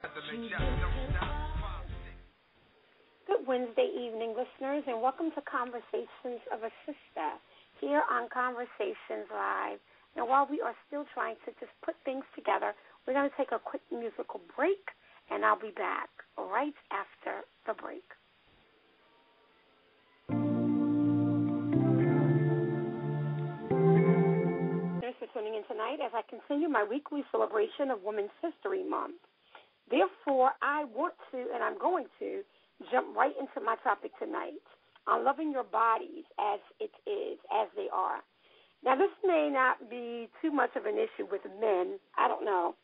Good Wednesday evening, listeners, and welcome to Conversations of a Sistah here on Conversations Live. Now, while we are still trying to just put things together, we're going to take a quick musical break, and I'll be back right after the break. Thanks for tuning in tonight as I continue my weekly celebration of Women's History Month. Therefore, I want to, and I'm going to, jump right into my topic tonight on loving your bodies as it is, as they are. Now, this may not be too much of an issue with men. I don't know.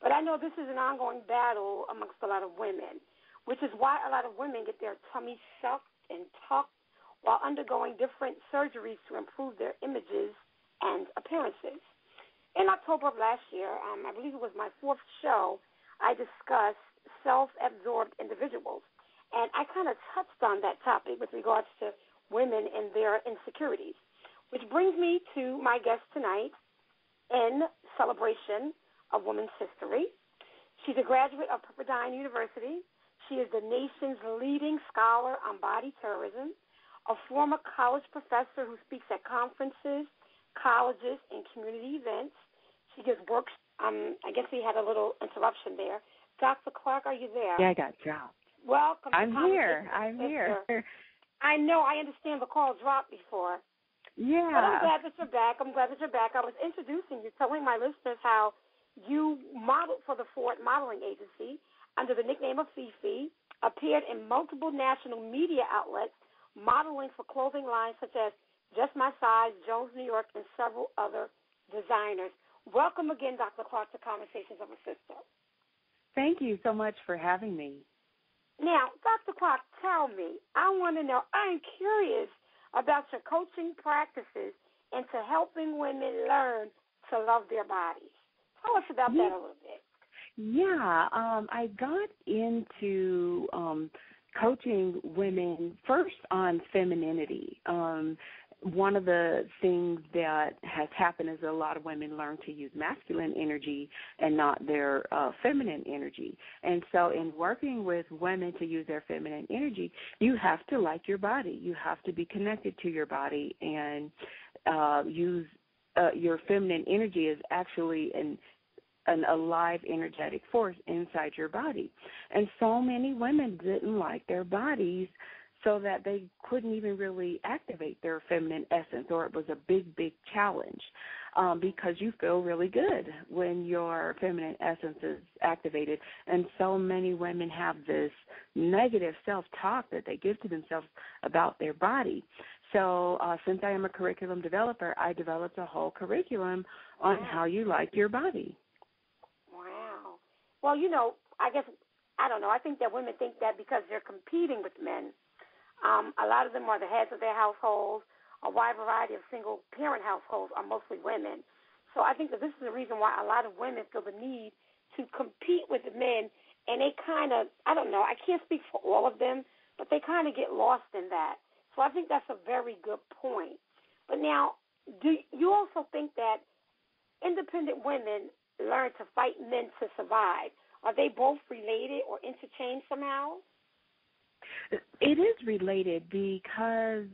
But I know this is an ongoing battle amongst a lot of women, which is why a lot of women get their tummies sucked and tucked while undergoing different surgeries to improve their images and appearances. In October of last year, I believe it was my fourth show, I discussed self-absorbed individuals. And I kind of touched on that topic with regards to women and their insecurities, which brings me to my guest tonight in celebration of Women's History. She's a graduate of Pepperdine University. She is the nation's leading scholar on body terrorism, a former college professor who speaks at conferences, colleges, and community events. She gives works. I guess we had a little interruption there. Dr. Clark, are you there? Yeah, I got dropped. Welcome. I'm here. I know. I understand the call dropped before. Yeah. But I'm glad that you're back. I was introducing you, telling my listeners how you modeled for the Ford Modeling Agency under the nickname of Fifi, appeared in multiple national media outlets, modeling for clothing lines such as Just My Size, Jones, New York, and several other designers. Welcome again, Dr. Clark, to Conversations of a Sistah. Thank you so much for having me. Now, Dr. Clark, tell me, I want to know, I'm curious about your coaching practices into helping women learn to love their bodies. Tell us about that a little bit. Yeah, I got into coaching women first on femininity. One of the things that has happened is a lot of women learn to use masculine energy and not their feminine energy. And so in working with women to use their feminine energy, you have to like your body. You have to be connected to your body and use your feminine energy is actually an alive, energetic force inside your body. And so many women didn't like their bodies so that they couldn't even really activate their feminine essence, or it was a big, big challenge because you feel really good when your feminine essence is activated. And so many women have this negative self-talk that they give to themselves about their body. So since I am a curriculum developer, I developed a whole curriculum on how you like your body. Wow. Well, I guess, I don't know, I think that women think that because they're competing with men, a lot of them are the heads of their households. A wide variety of single-parent households are mostly women. So I think that this is the reason why a lot of women feel the need to compete with the men, and they kind of, I don't know, I can't speak for all of them, but they kind of get lost in that. So I think that's a very good point. But now, do you also think that independent women learn to fight men to survive? Are they both related or interchanged somehow? It is related because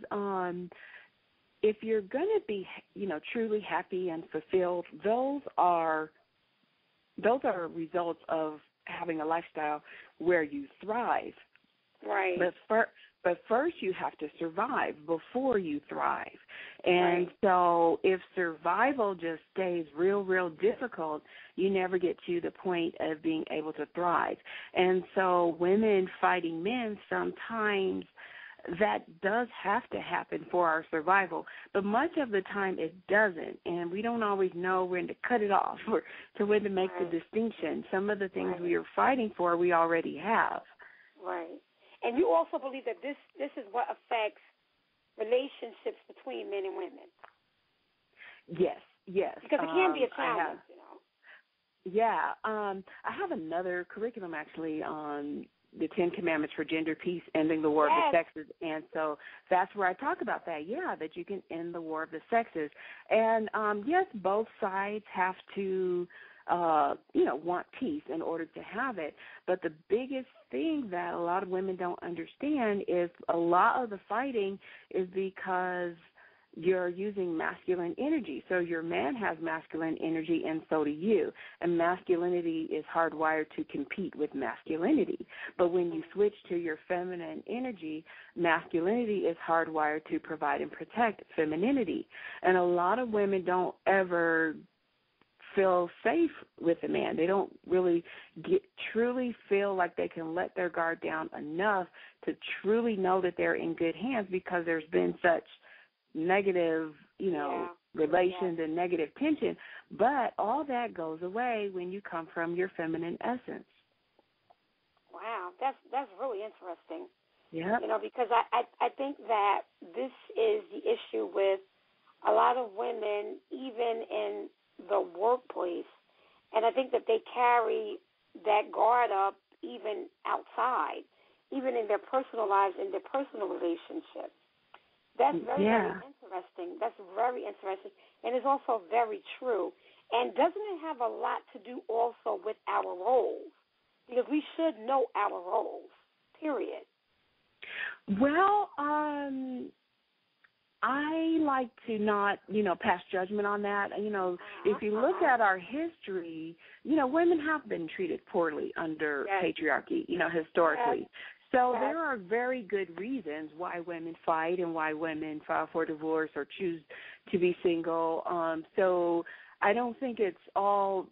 if you're going to be, truly happy and fulfilled, those are results of having a lifestyle where you thrive. Right. But first you have to survive before you thrive. And so if survival just stays real, real difficult, you never get to the point of being able to thrive. And so women fighting men, sometimes that does have to happen for our survival. But much of the time it doesn't, and we don't always know when to cut it off or to when to make the distinction. Some of the things we are fighting for we already have. Right. And you also believe that this is what affects relationships between men and women. Yes. Because it can be a challenge, Yeah. I have another curriculum actually on the 10 Commandments for Gender Peace, ending the war of the sexes. And so that's where I talk about that, that you can end the war of the sexes. And, yes, both sides have to want peace in order to have it. But the biggest thing that a lot of women don't understand is a lot of the fighting is because you're using masculine energy. So your man has masculine energy, and so do you. And masculinity is hardwired to compete with masculinity. But when you switch to your feminine energy, masculinity is hardwired to provide and protect femininity. And a lot of women don't ever feel safe with a man. They don't really truly feel like they can let their guard down enough to truly know that they're in good hands, because there's been such negative, relations and negative tension. But all that goes away when you come from your feminine essence. Wow, that's really interesting. Yeah. Because I think that this is the issue with a lot of women, even in the workplace, and I think that they carry that guard up even outside, even in their personal lives, in their personal relationships. That's very, very interesting. That's very interesting, and it's also very true. And doesn't it have a lot to do also with our roles? Because we should know our roles, period. Well, I like to not, pass judgment on that. If you look at our history, women have been treated poorly under patriarchy, historically. Yes. So there are very good reasons why women fight and why women file for divorce or choose to be single. So I don't think it's all,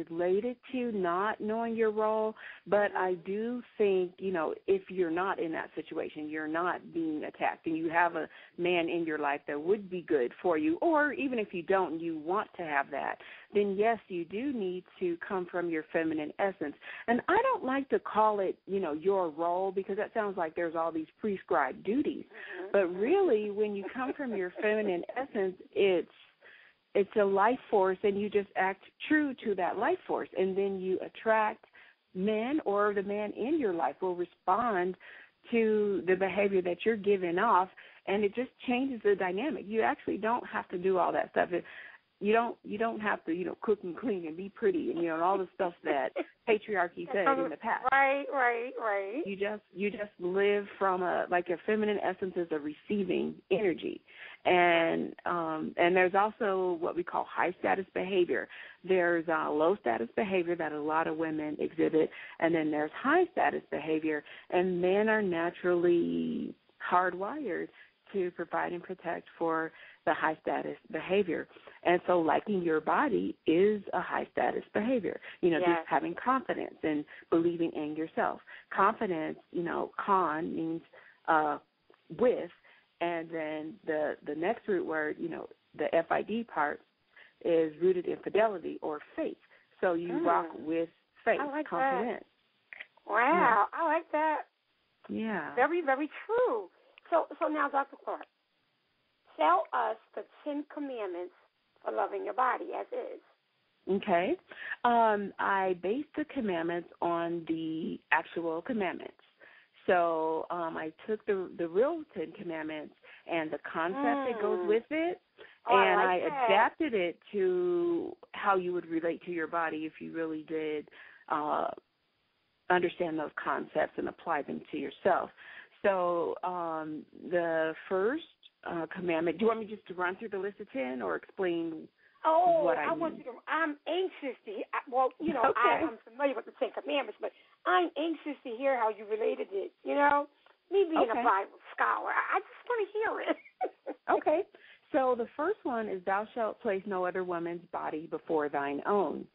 related to not knowing your role, but I do think, if you're not in that situation, you're not being attacked, and you have a man in your life that would be good for you, or even if you don't and you want to have that, then yes, you do need to come from your feminine essence. And I don't like to call it, your role, because that sounds like there's all these prescribed duties. But really, when you come from your feminine essence, it's a life force, and you just act true to that life force, and then you attract men, or the man in your life will respond to the behavior that you're giving off, and it just changes the dynamic. You actually don't have to do all that stuff. You don't have to, cook and clean and be pretty and, all the stuff that patriarchy said in the past. Right. You just live from a feminine essence is a receiving energy. And there's also what we call high status behavior. There's low status behavior that a lot of women exhibit, and then there's high status behavior, and men are naturally hardwired to provide and protect for the high status behavior. And so liking your body is a high status behavior, just having confidence and believing in yourself. Confidence, con means with, and then the next root word, the FID part is rooted in fidelity or faith. So you rock with faith, confidence. That. Wow, I like that. Yeah. Very, very true. So now, Dr. Clark, tell us the 10 commandments for loving your body as is. Okay. I based the commandments on the actual commandments. So I took the real 10 commandments and the concept that goes with it, and I adapted it to how you would relate to your body if you really did understand those concepts and apply them to yourself. So the first commandment, do you want me just to run through the list of 10 or explain what I mean? Want you to, I'm anxious to hear, okay. I'm familiar with the 10 commandments, but I'm anxious to hear how you related it, me being a Bible scholar. I just want to hear it. Okay. So the first one is thou shalt place no other woman's body before thine own.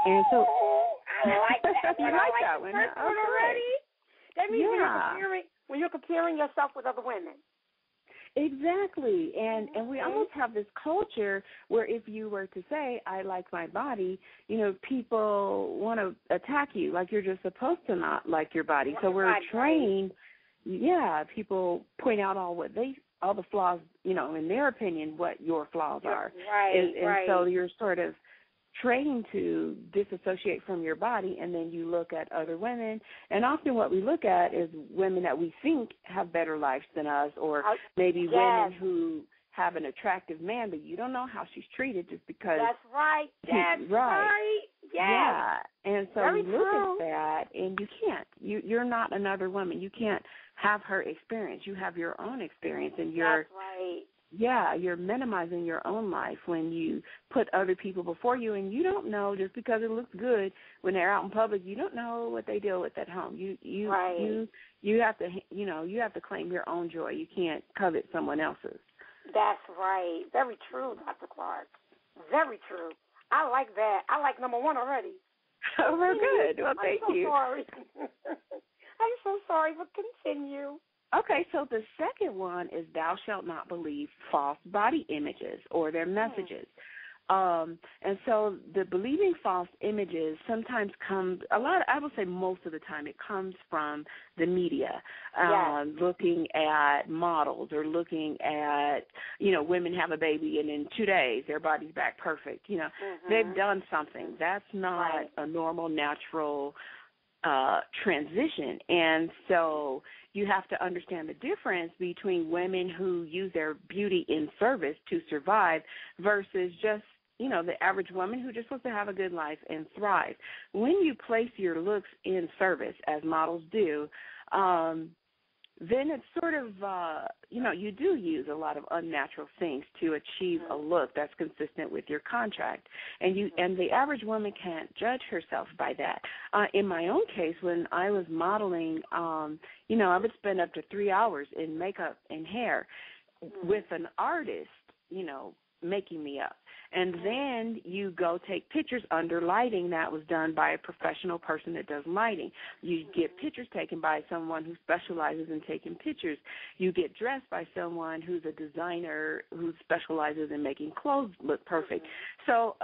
And so I like that one. You like that one? First one already? That means when you're comparing yourself with other women. Exactly. And we almost have this culture where if you were to say, I like my body, people want to attack you like you're just supposed to not like your body. So we're trained, people point out all the flaws, in their opinion, what your flaws are. Right, and so you're sort of trained to disassociate from your body, and then you look at other women, and often what we look at is women that we think have better lives than us, or maybe women who have an attractive man, but you don't know how she's treated just because. That's right. That's right. Yes. Yeah. And so Very you look true. at that, and you can't. You're not another woman. You can't have her experience. You have your own experience, and That's right. yeah, you're minimizing your own life when you put other people before you, and you don't know just because it looks good when they're out in public. You don't know what they deal with at home. You have to you have to claim your own joy. You can't covet someone else's. That's right. Very true, Dr. Clark. Very true. I like that. I like number one already. Oh, well, good. Well, thank you. I'm so sorry. I'm so sorry, but continue. Okay, so the second one is thou shalt not believe false body images or their messages. And so the believing false images sometimes comes, I would say most of the time, it comes from the media, looking at models or looking at, women have a baby and in 2 days their body's back perfect. They've done something. That's not a normal, natural transition. And so you have to understand the difference between women who use their beauty in service to survive versus just, the average woman who just wants to have a good life and thrive. When you place your looks in service, as models do, then it's sort of, you do use a lot of unnatural things to achieve a look that's consistent with your contract. And the average woman can't judge herself by that. In my own case, when I was modeling, I would spend up to 3 hours in makeup and hair with an artist, making me up. And then you go take pictures under lighting that was done by a professional person that does lighting. You get pictures taken by someone who specializes in taking pictures. You get dressed by someone who's a designer who specializes in making clothes look perfect. So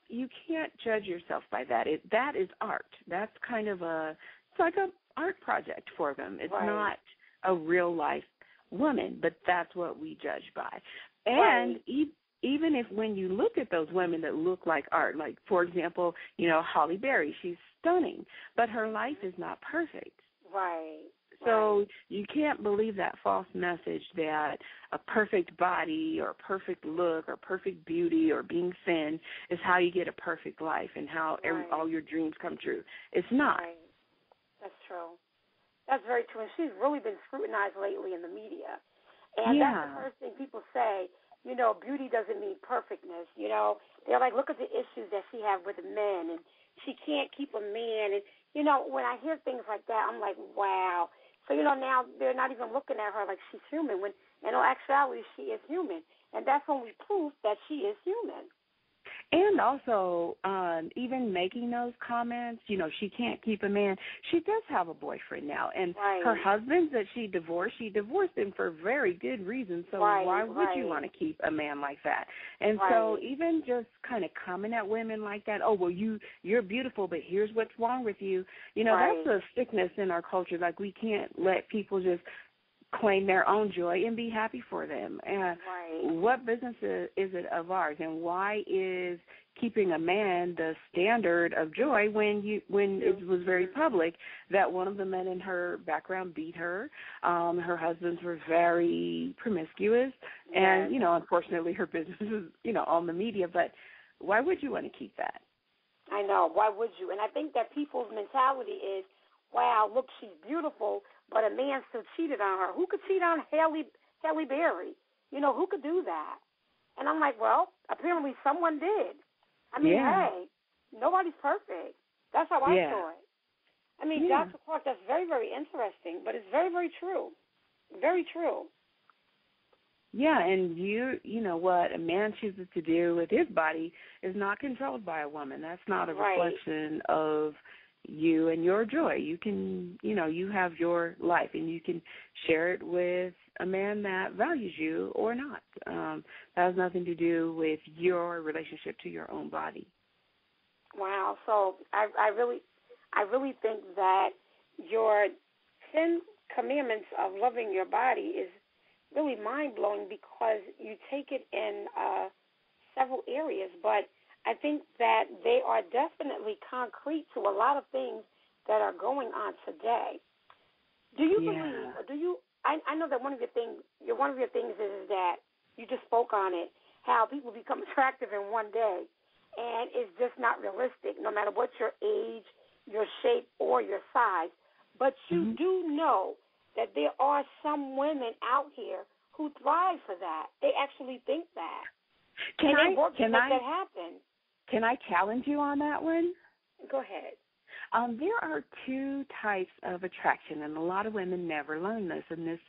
you can't judge yourself by that. That is art. That's kind of it's like an art project for them. It's not a real life woman, but that's what we judge by. And even if when you look at those women that look like art, like, for example, Halle Berry, she's stunning, but her life is not perfect. Right. So you can't believe that false message that a perfect body or perfect look or perfect beauty or being thin is how you get a perfect life and how all your dreams come true. It's not. Right. That's true. That's very true. And she's really been scrutinized lately in the media. And that's the first thing people say. Beauty doesn't mean perfectness. They're like, look at the issues that she has with men, and she can't keep a man. And, when I hear things like that, I'm like, wow. So, now they're not even looking at her like she's human, when in all actuality she is human. And that's only proof that she is human. And also, even making those comments, she can't keep a man. She does have a boyfriend now. And her husband that she divorced him for very good reasons. So why would you want to keep a man like that? And so even just kind of coming at women like that, oh, well, you're beautiful, but here's what's wrong with you. That's a sickness in our culture. Like, we can't let people just claim their own joy and be happy for them. And what business is it of ours? And why is keeping a man the standard of joy when it was very public that one of the men in her background beat her? Her husbands were very promiscuous, and unfortunately her business is on the media. But why would you want to keep that? I know. Why would you? And I think that people's mentality is, wow, look, she's beautiful, but a man still cheated on her. Who could cheat on Halle Berry? Who could do that? And I'm like, well, apparently someone did. I mean, hey, nobody's perfect. That's how I saw it. I mean, Dr. Clark, that's very, very interesting, but it's very, very true. Very true. Yeah, and you know what a man chooses to do with his body is not controlled by a woman. That's not a reflection of you and your joy. You can, you have your life, and you can share it with a man that values you or not. That has nothing to do with your relationship to your own body. Wow. So I really think that your 10 commandments of loving your body is really mind-blowing because you take it in several areas, but I think that they are definitely concrete to a lot of things that are going on today. Do you believe, or do you, I know that one of your things is that, you just spoke on it, how people become attractive in one day, and it's just not realistic, no matter what your age, your shape, or your size. But you do know that there are some women out here who thrive for that. They actually think that. Can I work to make that happen? Can I challenge you on that one? Go ahead. There are two types of attraction, and a lot of women never learn this, and this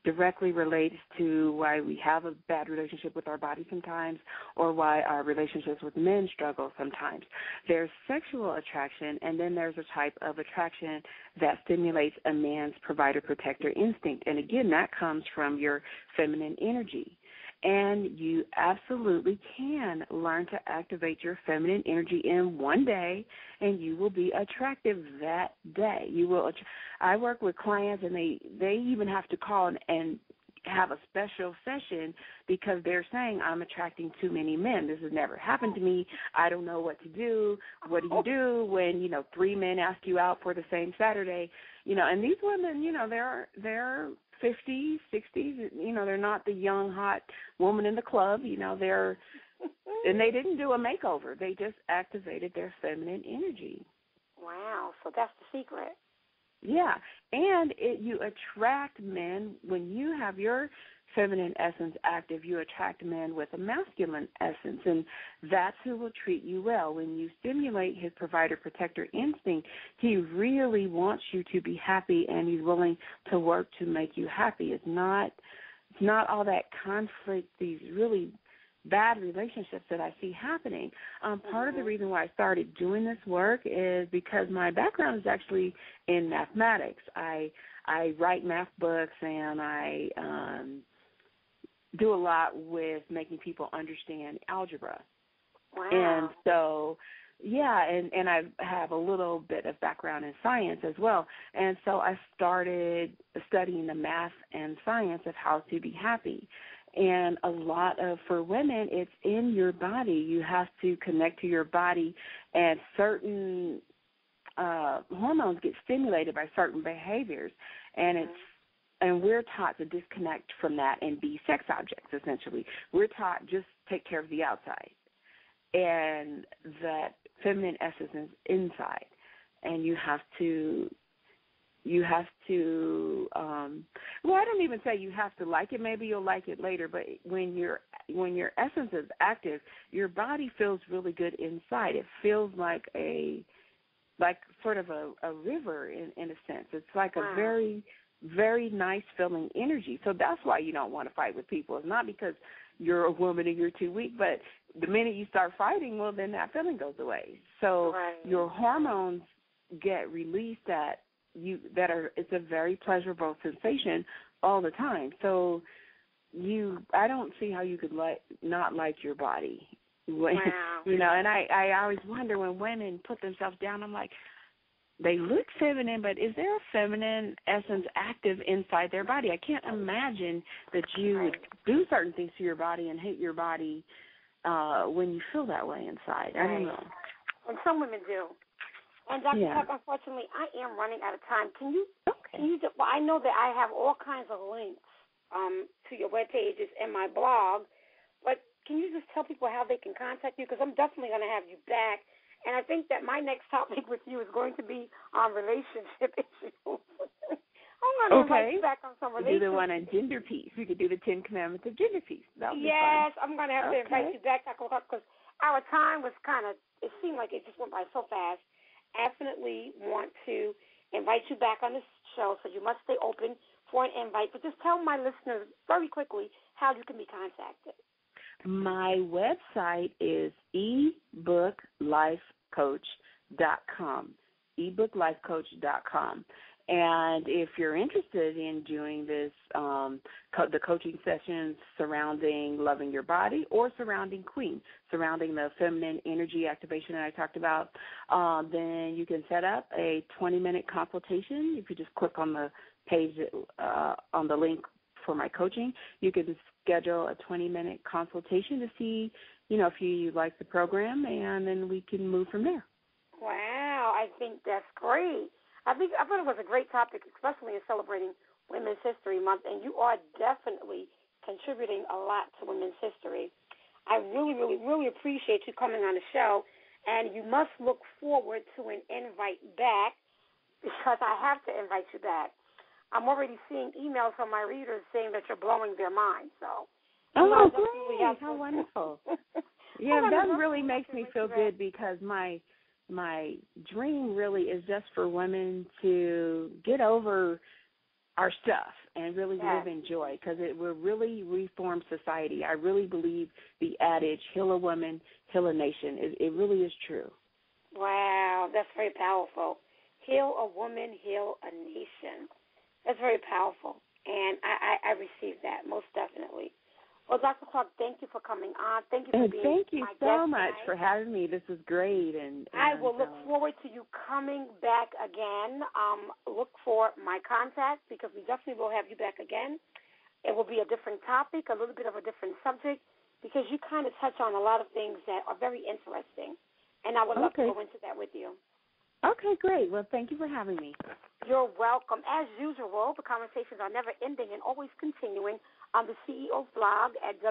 directly relates to why we have a bad relationship with our body sometimes, or why our relationships with men struggle sometimes. There's sexual attraction, and then there's a type of attraction that stimulates a man's provider-protector instinct, and again, that comes from your feminine energy. And you absolutely can learn to activate your feminine energy in one day, and you will be attractive that day. You will. I work with clients, and they even have to call and have a special session because they're saying, I'm attracting too many men. This has never happened to me. I don't know what to do. What do you do when, 3 men ask you out for the same Saturday? And these women, they're 50s, 60s, they're not the young, hot woman in the club, and they didn't do a makeover. They just activated their feminine energy. Wow, so that's the secret. Yeah, and you attract men when you have your feminine essence active. You attract men with a masculine essence, and that's who will treat you well. When you stimulate his provider-protector instinct, he really wants you to be happy, and he's willing to work to make you happy. It's not all that conflict, these really bad relationships that I see happening. Part of the reason why I started doing this work is because my background is actually in mathematics. I write math books, and I do a lot with making people understand algebra. Wow. And so, and I have a little bit of background in science as well. And so I started studying the math and science of how to be happy. And for women, it's in your body. You have to connect to your body, and certain hormones get stimulated by certain behaviors, and we're taught to disconnect from that and be sex objects, essentially. We're taught just take care of the outside, and that feminine essence is inside, and you have to I don't even say you have to like it. Maybe you'll like it later, but when your essence is active, your body feels really good inside. It feels like sort of a river in a sense. It's like a very, very nice feeling energy. So that's why you don't want to fight with people. It's not because you're a woman and you're too weak, but the minute you start fighting, well, then that feeling goes away. So your hormones get released it's a very pleasurable sensation all the time. So I don't see how you could not like your body. Wow. And I always wonder when women put themselves down, I'm like, they look feminine, but is there a feminine essence active inside their body? I can't imagine that you would do certain things to your body and hate your body when you feel that way inside. I don't know. And some women do. And Dr. Tuck, unfortunately, I am running out of time. Can you? Well, I know that I have all kinds of links to your web pages and my blog, but can you just tell people how they can contact you? Because I'm definitely going to have you back. And I think that my next topic with you is going to be on relationship issues. I'm going to invite you back on some relationship. We do the one on gender peace. We could do the 10 Commandments of gender peace. That would be fun. I'm going to have to invite you back, Dr. Tuck, because our time was it seemed like it just went by so fast. Definitely want to invite you back on this show, so you must stay open for an invite. But just tell my listeners very quickly how you can be contacted. My website is ebooklifecoach.com, ebooklifecoach.com. And if you're interested in doing this, the coaching sessions surrounding loving your body or surrounding Queen, surrounding the feminine energy activation that I talked about, then you can set up a 20-minute consultation. If you just click on the page, on the link for my coaching, you can schedule a 20-minute consultation to see, if you like the program, and then we can move from there. Wow, I think that's great. I thought it was a great topic, especially in celebrating Women's History Month, and you are definitely contributing a lot to women's history. I really, really, really appreciate you coming on the show, and you must look forward to an invite back because I have to invite you back. I'm already seeing emails from my readers saying that you're blowing their mind. So, oh, great! How wonderful! Yeah, that really makes me feel good because my dream really is just for women to get over our stuff and really live in joy because it will really reform society. I really believe the adage, heal a woman, heal a nation. It really is true. Wow, that's very powerful. Heal a woman, heal a nation. That's very powerful, and I received that most definitely. Well, Dr. Clark, thank you for coming on. Thank you for being my guest. Thank you so much for having me. This is great. And I will look forward to you coming back again. Look for my contact because we definitely will have you back again. It will be a different topic, a little bit of a different subject, because you kind of touch on a lot of things that are very interesting, and I would love to go into that with you. Okay, great. Well, thank you for having me. You're welcome. As usual, the conversations are never ending and always continuing on the CEO's blog at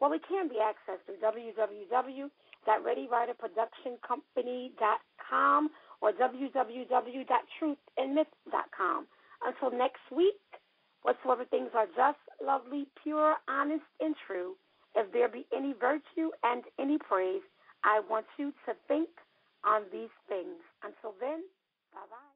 well, it can be accessed through www.readywriterproductioncompany.com or www.truthandmyth.com. Until next week, whatsoever things are just, lovely, pure, honest, and true, if there be any virtue and any praise, I want you to think on these things. Until then, bye-bye.